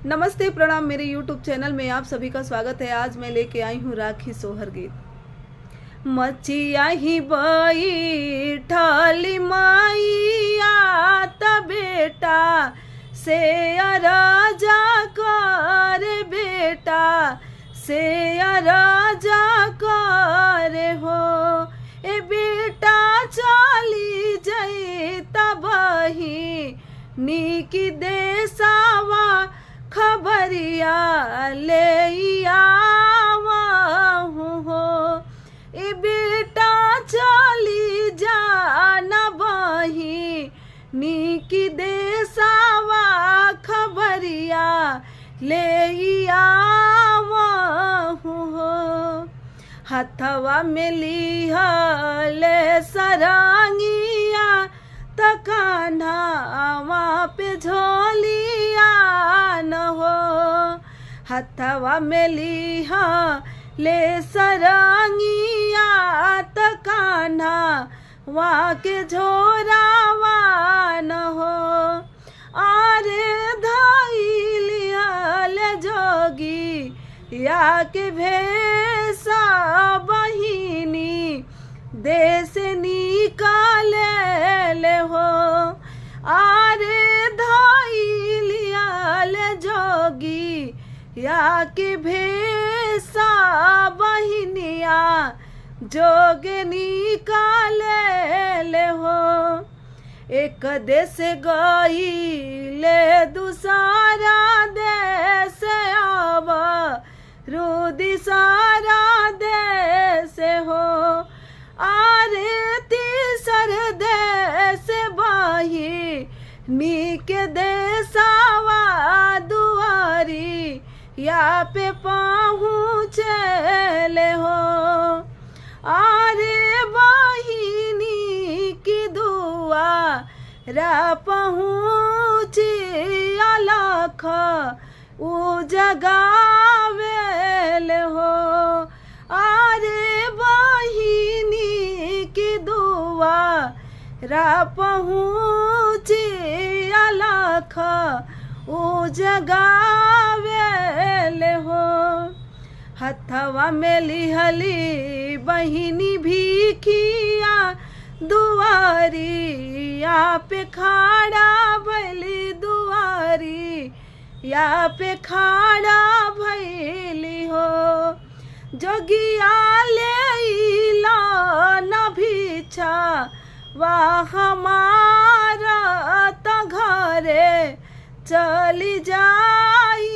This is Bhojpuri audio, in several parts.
नमस्ते प्रणाम, मेरे YouTube चैनल में आप सभी का स्वागत है। आज मैं लेके आई हूँ राखी सोहर गीत। मचिया ही बैठाली माइया त बेटा से राजा कर बेटा से राजा कर हो ए बेटा चली जई तबही नीकी देसावा खबरिया ले आवहु हो ए बेटा चली जाना बही नीकी देसावा खबरिया ले आवहु हो। हथवा में लिहले सरंगिया त कान्हावा पे झोलिया न हो। हथवा में लिहले सरंगिया त कान्हावा के झोरावा न हो। आरे धइलिहले जोगी या के भेसा बहिनी देश निकाले ले हो। आरे धइलियल जोगी या के भेसा बहिनिया जोग निकाले ले हो। एक देश गईले दूसरा देश आव रुदी सारा देश हो। आरे तीसर देश बही नीके देसावा दुआरी या पे पहुँचले हो। आरे बहिनी की दुआ रा पहुँची अलख उ जगावेल हो। आरे बहिनी की दुआ रा पहुँची अलख उ जगावेल हो। हथवा में लिहली बहिनी भीखिया दुआरी या पे खाड़ा भैली दुआरी या पे खाड़ा भैली हो। जोगिया लेला न भिक्षा वाह हमारा त घरे चली जाई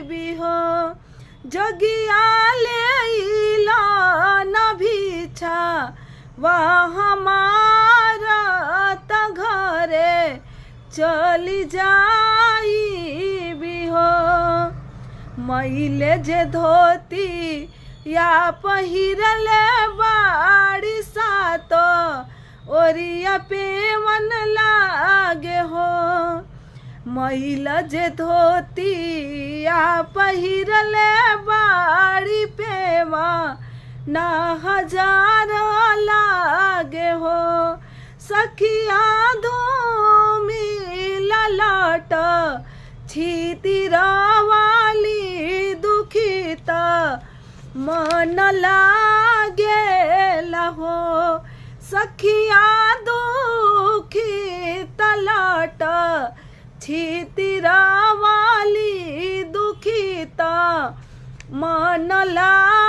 भी हो। जोगिया लेला न भिक्षा वाह हमारा त घरे चली जाई भी हो। मैले जे धोती या पहिरले बाड़ी सात ओरिया पे मन लागे हो। महिला जे धोती या पहिरले बाड़ी पेवा ना हजार लागे हो। सखिया धूमी ललाट छितिरा वाली दुखित मन लागे हो। सखिया दुखित लट छितिरा वाली दुखित मन लागे